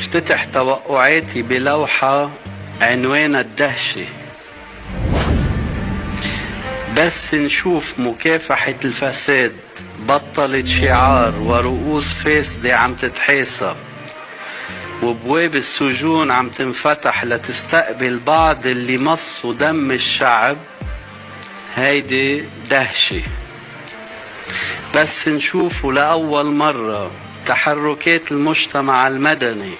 بفتتح توقعاتي بلوحة عنوانها الدهشة. بس نشوف مكافحة الفساد بطلت شعار ورؤوس فاسدة عم تتحاسب، وابواب السجون عم تنفتح لتستقبل بعض اللي مصوا دم الشعب، هيدي دهشة. بس نشوفوا لأول مرة تحركات المجتمع المدني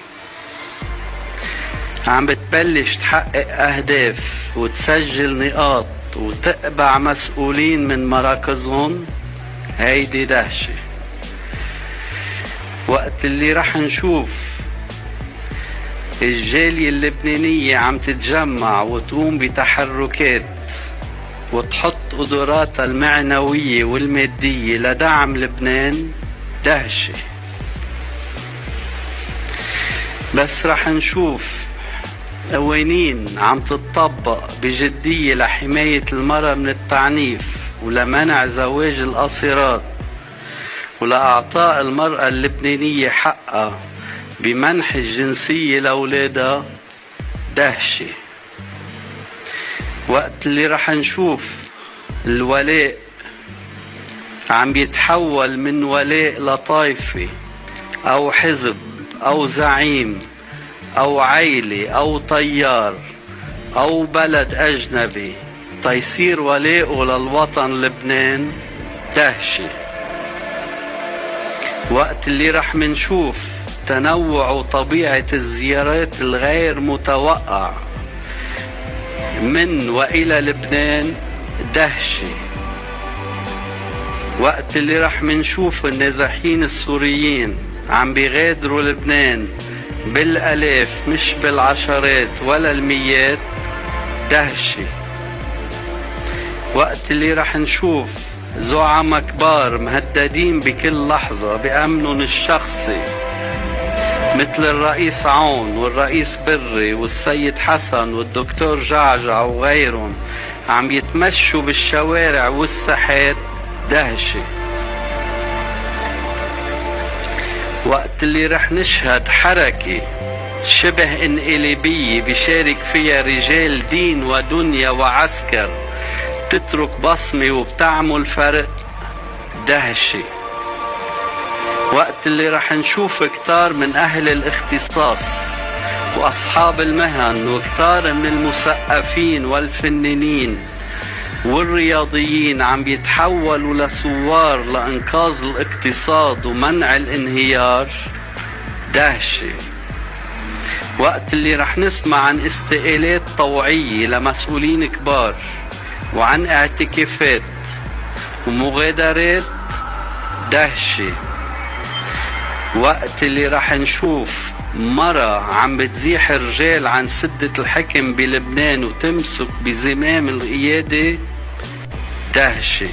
عم بتبلش تحقق أهداف وتسجل نقاط وتقبع مسؤولين من مراكزهم، هيدي دهشة. وقت اللي رح نشوف الجالية اللبنانية عم تتجمع وتقوم بتحركات وتحط قدراتها المعنوية والمادية لدعم لبنان، دهشة. بس رح نشوف قوانين عم تتطبق بجدية لحماية المرأة من التعنيف ولمنع زواج القاصرات ولإعطاء المرأة اللبنانية حقها بمنح الجنسية لأولادها، دهشة. وقت اللي رح نشوف الولاء عم بيتحول من ولاء لطائفة أو حزب أو زعيم أو عيلة أو طيار أو بلد أجنبي تيصير ولاءه للوطن لبنان، دهشة. وقت اللي رح منشوف تنوع وطبيعة الزيارات الغير متوقع من وإلى لبنان، دهشة. وقت اللي رح منشوف النازحين السوريين عم بيغادروا لبنان بالآلاف مش بالعشرات ولا الميات، دهشة. وقت اللي رح نشوف زعماء كبار مهددين بكل لحظة بأمنهم الشخصي مثل الرئيس عون والرئيس بري والسيد حسن والدكتور جعجع وغيرهم عم يتمشوا بالشوارع والساحات، دهشة. وقت اللي رح نشهد حركة شبه انقلابية بيشارك فيها رجال دين ودنيا وعسكر تترك بصمة وبتعمل فرق، دهشة. وقت اللي رح نشوف كتار من أهل الاختصاص وأصحاب المهن وكتار من المثقفين والفنانين والرياضيين عم بيتحولوا لثوار لإنقاذ الاقتصاد ومنع الانهيار، دهشة. وقت اللي رح نسمع عن استقالات طوعية لمسؤولين كبار وعن اعتكافات ومغادرات، دهشة. وقت اللي رح نشوف مرة عم بتزيح الرجال عن سدة الحكم بلبنان وتمسك بزمام القيادة، دهشة.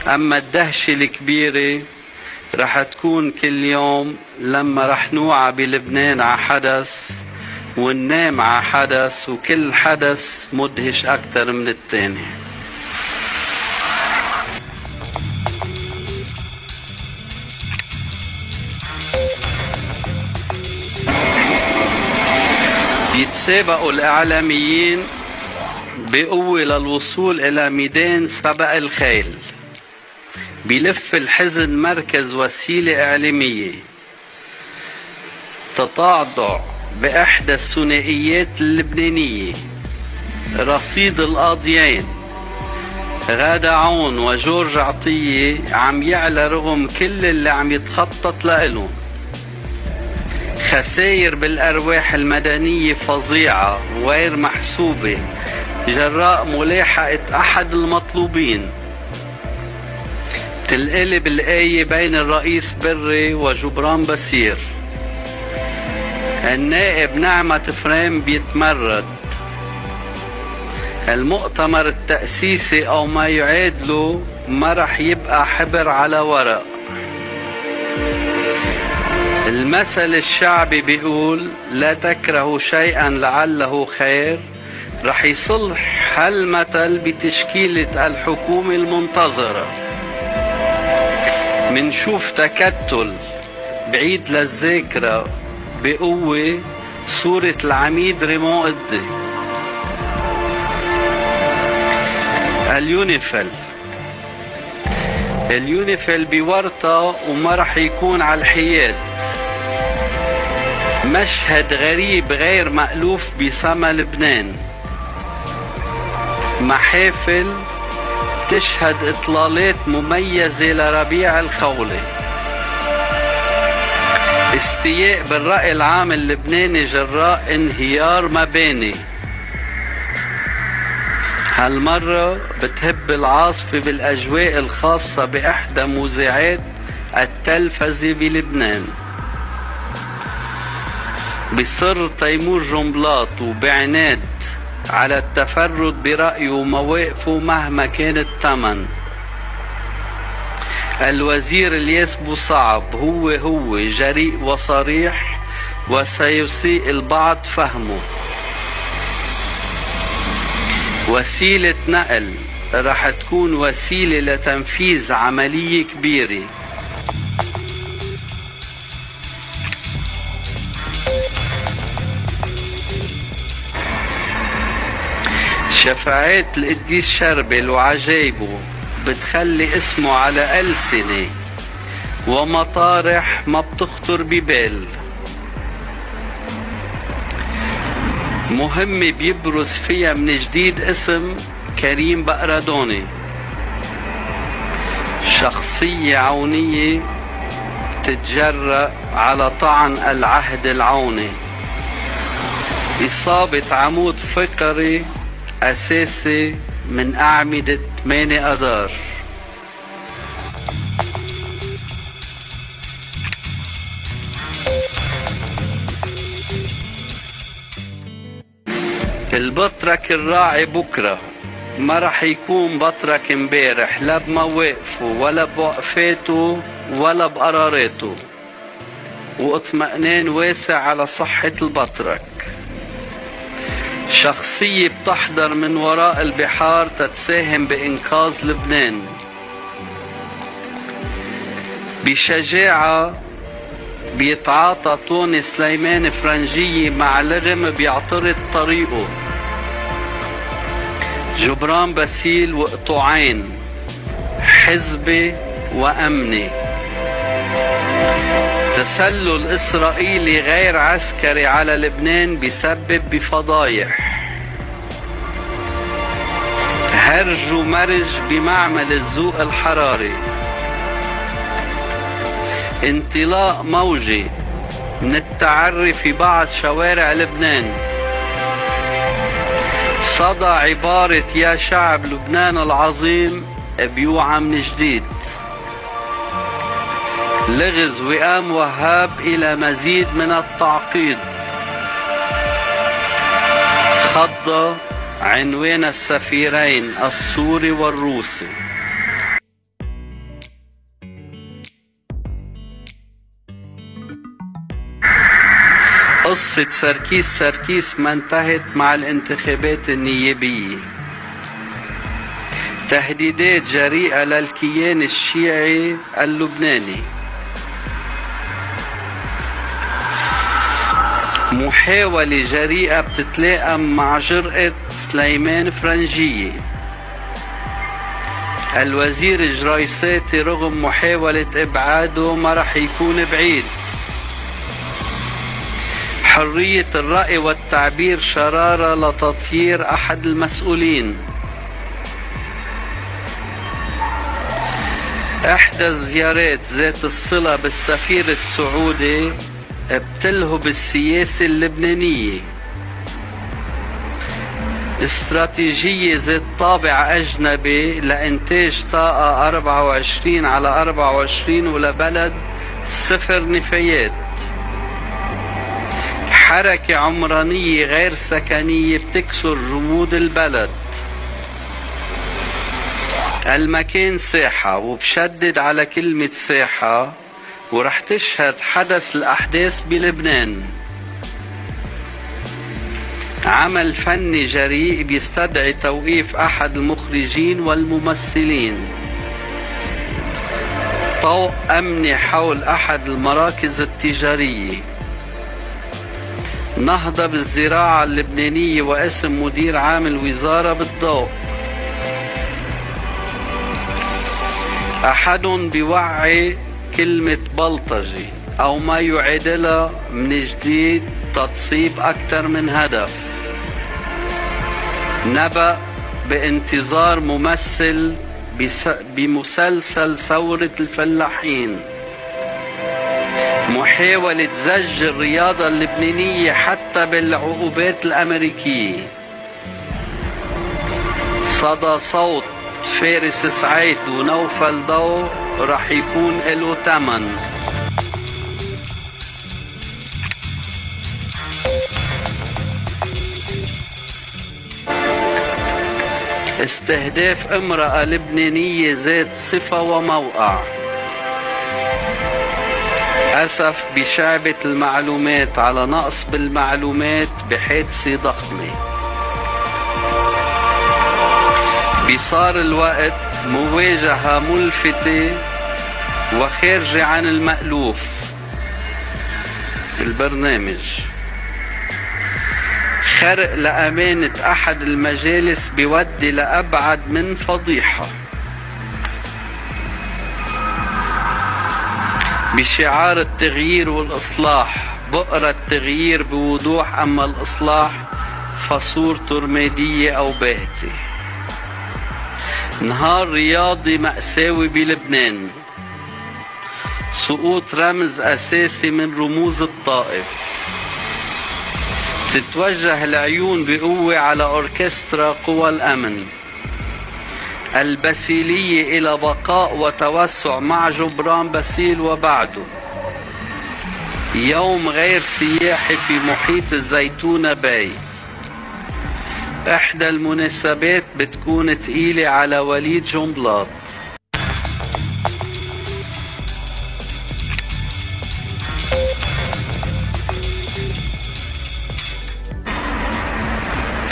أما الدهشة الكبيرة رح تكون كل يوم لما رح نوعى بلبنان ع حدث وننام ع حدث، وكل حدث مدهش أكتر من التاني. بيتسابقوا الإعلاميين بقوة للوصول إلى ميدان سبق الخيل. بيلف الحزن مركز وسيلة إعلامية تتعاضع بإحدى الثنائيات اللبنانية، رصيد القاضيين غادة عون وجورج عطية عم يعلى رغم كل اللي عم يتخطط لإلهم. خسائر بالأرواح المدنية فظيعة وغير محسوبة جراء ملاحقة أحد المطلوبين. تنقلب الآية بين الرئيس بري وجبران باسير. النائب نعمة فريم بيتمرد. المؤتمر التأسيسي أو ما يعادله ما رح يبقى حبر على ورق. المثل الشعبي بيقول لا تكرهوا شيئا لعله خير، رح يصلح هالمثل بتشكيلة الحكومة المنتظرة. منشوف تكتل بعيد للذاكرة بقوة صورة العميد ريمون قدي. اليونيفيل بورطة وما رح يكون على الحياد. مشهد غريب غير مألوف بسما لبنان. محافل تشهد إطلالات مميزة لربيع الخولي. استياء بالرأي العام اللبناني جراء انهيار مباني. هالمرة بتهب العاصفة بالأجواء الخاصة بإحدى موزعات التلفزة بلبنان. بصر تيمور جنبلاط وبعناد على التفرد برأيه ومواقفه مهما كان الثمن. الوزير الياس بوصعب هو جريء وصريح وسيسيء البعض فهمه. وسيلة نقل رح تكون وسيلة لتنفيذ عملية كبيرة. شفاعات القديس شربل وعجايبه بتخلي اسمه على ألسنة ومطارح ما بتخطر ببال. مهمة بيبرز فيها من جديد اسم كريم بقردوني، شخصية عونية تتجرأ على طعن العهد العوني. إصابة عمود فقري أساسي من أعمدة 8 أذار. البطرك الراعي بكرة ما رح يكون بطرك امبارح، لا بمواقفه ولا بوقفاته ولا بقراراته، واطمئنان واسع على صحة البطرك. شخصية بتحضر من وراء البحار تتساهم بإنقاذ لبنان. بشجاعة بيتعاطى طوني سليمان فرنجية مع لغم بيعترض طريقه. جبران باسيل وقطوعين، حزبي وأمني. تسلل إسرائيلي غير عسكري على لبنان بيسبب بفضايح. هرج ومرج بمعمل الذوق الحراري. انطلاق موجي من التعري في بعض شوارع لبنان. صدى عبارة يا شعب لبنان العظيم بيوعى من جديد. لغز وئام وهاب إلى مزيد من التعقيد. خضة عنوان السفيرين السوري والروسي. قصة سركيس ما انتهت مع الانتخابات النيابية. تهديدات جريئة للكيان الشيعي اللبناني. محاولة جريئة بتتلائم مع جرأة سليمان فرنجية. الوزير الجريساتي رغم محاولة إبعاده ما رح يكون بعيد. حرية الرأي والتعبير شرارة لتطهير أحد المسؤولين. إحدى الزيارات ذات الصلة بالسفير السعودي بتلهب السياسة اللبنانية. استراتيجية ذات طابع أجنبي لإنتاج طاقة 24/24 ولبلد 0 نفايات. حركة عمرانية غير سكنية بتكسر جمود البلد. المكان ساحة، وبشدد على كلمة ساحة، ورح تشهد حدث الأحداث بلبنان. عمل فني جريء بيستدعي توقيف أحد المخرجين والممثلين. طوق أمني حول أحد المراكز التجارية. نهضة بالزراعة اللبنانية واسم مدير عام الوزارة بالضوء. أحد بيوعي كلمة بلطجي أو ما يعادلها من جديد تتصيب أكثر من هدف. نبأ بانتظار ممثل بمسلسل ثورة الفلاحين، محاولة زج الرياضة اللبنانية حتى بالعقوبات الأمريكية. صدى صوت فارس سعيد ونوفل ضوء رح يكون له تمن. استهداف امرأة لبنانية ذات صفة وموقع. أسف بشعبة المعلومات على نقص بالمعلومات بحادثة ضخمة. بصار الوقت مواجهة ملفتة وخارجة عن المألوف. البرنامج خرق لأمانة أحد المجالس بيودي لأبعد من فضيحة. بشعار التغيير والإصلاح بقرأ التغيير بوضوح، أما الإصلاح فصورته رمادية أو باهتة. نهار رياضي مأساوي بلبنان، سقوط رمز أساسي من رموز الطائف. تتوجه العيون بقوة على أوركسترا قوى الأمن. الباسيلية إلى بقاء وتوسع مع جبران باسيل وبعده. يوم غير سياحي في محيط الزيتونة باي. إحدى المناسبات بتكون تقيلة على وليد جنبلاط.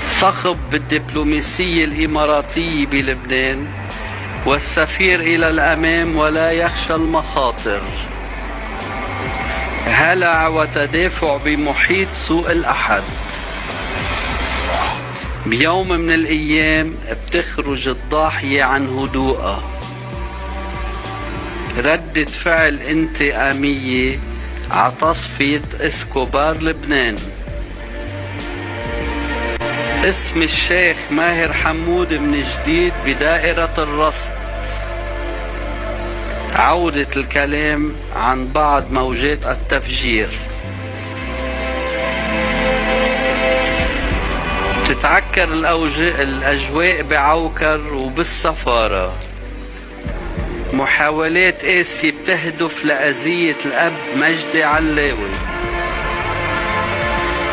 صخب بالدبلوماسية الإماراتية بلبنان، والسفير إلى الأمام ولا يخشى المخاطر. هلع وتدافع بمحيط سوق الأحد. بيوم من الأيام بتخرج الضاحية عن هدوءها. ردة فعل انتقامية على تصفية اسكوبار لبنان. اسم الشيخ ماهر حمود من جديد بدائرة الرصد. عودة الكلام عن بعض موجات التفجير. تتعكر الأجواء بعوكر وبالسفارة. محاولات قاسية بتهدف لأذية الأب مجدي علاوي.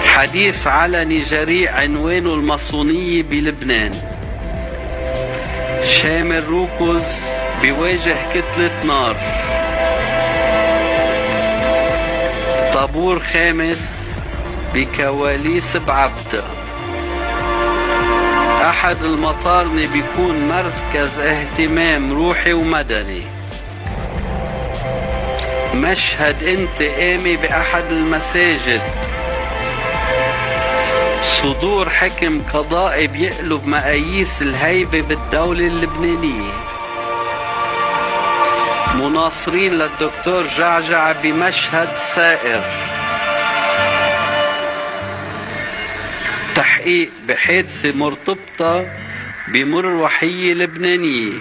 حديث علني جريء عنوانه الماسونية بلبنان. شامل روكوز بيواجه كتلة نار. طابور خامس بكواليس بعبدة. أحد المطارنة بيكون مركز اهتمام روحي ومدني. مشهد انتقامي بأحد المساجد. صدور حكم قضائي بيقلب مقاييس الهيبة بالدولة اللبنانية. مناصرين للدكتور جعجع بمشهد سائر. تحقيق بحادثة مرتبطة بمروحية لبنانية.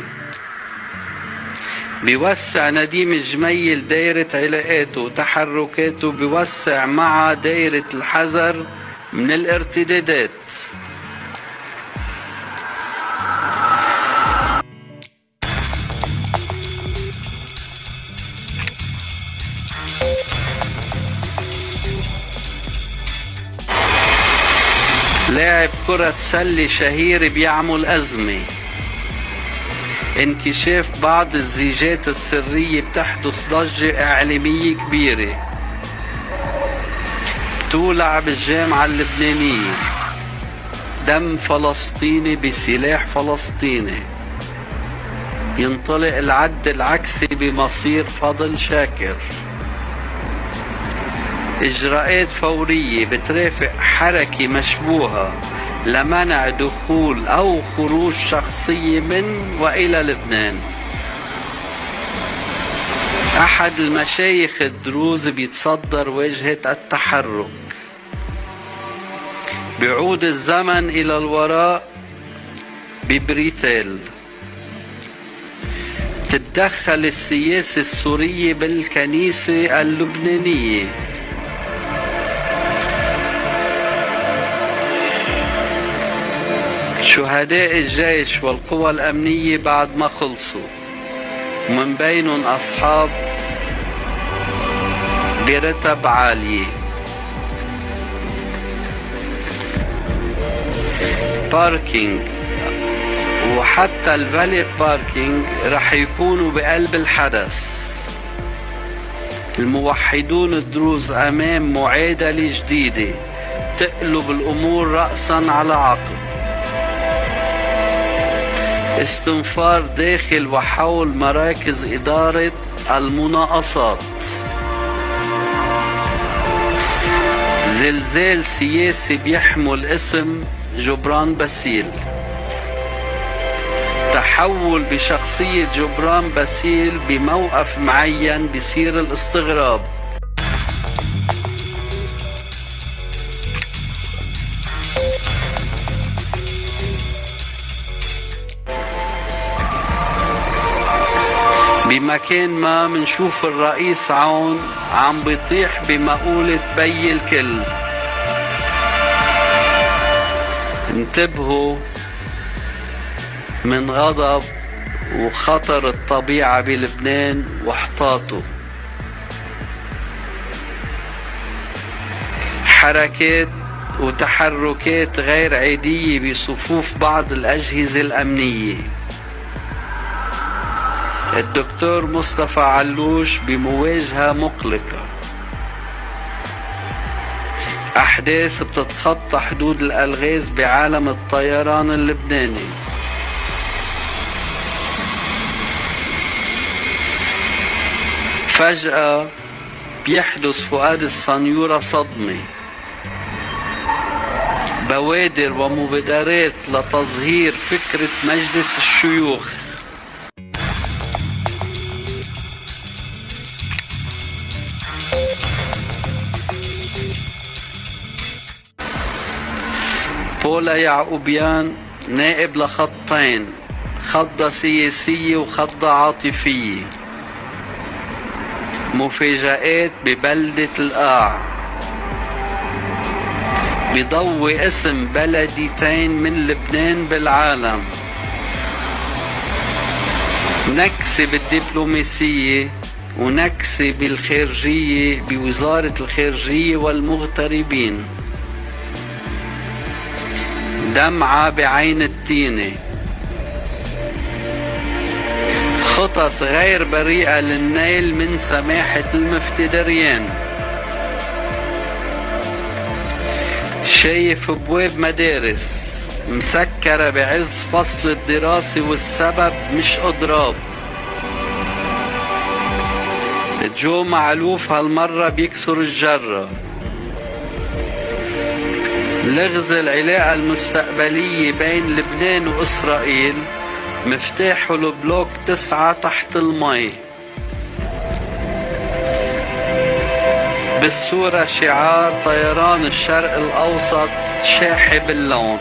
بيوسع نديم الجميل دائرة علاقاته وتحركاته، بيوسع مع دائرة الحذر من الارتدادات. لاعب كرة سلة شهير بيعمل أزمة. انكشاف بعض الزيجات السرية بتحدث ضجة إعلامية كبيرة. تولع بالجامعة اللبنانية. دم فلسطيني بسلاح فلسطيني. ينطلق العد العكسي بمصير فضل شاكر. إجراءات فورية بترافق حركة مشبوهة لمنع دخول أو خروج شخصية من وإلى لبنان. أحد المشايخ الدروز بيتصدر واجهة التحرك. بعود الزمن إلى الوراء ببريتيل. تتدخل السياسة السورية بالكنيسة اللبنانية. شهداء الجيش والقوى الأمنية بعد ما خلصوا، ومن بينهم أصحاب برتب عالية. باركينج وحتى الفالي باركينج رح يكونوا بقلب الحدث. الموحدون الدروز أمام معادلة جديدة تقلب الأمور رأسا على عقب. استنفار داخل وحول مراكز إدارة المناقصات. زلزال سياسي بيحمل اسم جبران باسيل. تحول بشخصية جبران باسيل بموقف معين بصير الاستغراب. بمكان ما منشوف الرئيس عون عم بيطيح بمقولة بي الكل. انتبهوا من غضب وخطر الطبيعة بلبنان واحتاطوا. حركات وتحركات غير عادية بصفوف بعض الأجهزة الأمنية. الدكتور مصطفى علوش بمواجهة مقلقة. أحداث بتتخطى حدود الألغاز بعالم الطيران اللبناني. فجأة بيحدث فؤاد الصنيورة صدمة. بوادر ومبادرات لتظهير فكرة مجلس الشيوخ. بولا يعقوبيان نائب لخطين، خضة سياسية وخضة عاطفية. مفاجآت ببلدة القاع. بضوي اسم بلدتين من لبنان بالعالم. نكسة بالدبلوماسية ونكسة بالخارجية بوزارة الخارجية والمغتربين. دمعة بعين التينة. خطط غير بريئة للنيل من سماحة المفتي دريان. شايف ابواب مدارس مسكرة بعز فصل الدراسة والسبب مش اضراب. جو معلوف هالمرة بيكسر الجرة. لغز العلاقة المستقبلية بين لبنان وإسرائيل مفتاحه البلوك 9 تحت المي. بالصورة شعار طيران الشرق الأوسط شاحب اللون.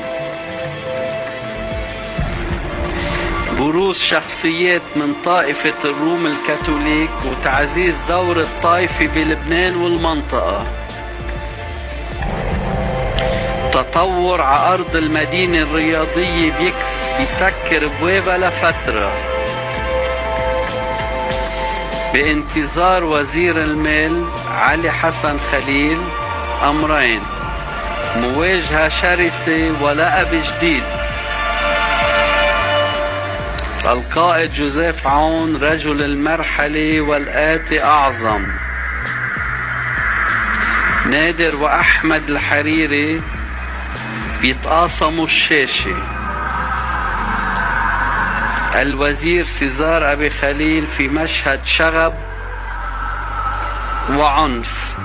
بروز شخصيات من طائفة الروم الكاثوليك وتعزيز دور الطائفة بلبنان والمنطقة. تطور على أرض المدينة الرياضية بيسكر بوابها لفترة. بانتظار وزير المال علي حسن خليل أمرين: مواجهة شرسة ولقب جديد. القائد جوزيف عون رجل المرحلة والآتي أعظم. نادر وأحمد الحريري بيتقاسموا الشاشة. الوزير سيزار أبي خليل في مشهد شغب وعنف.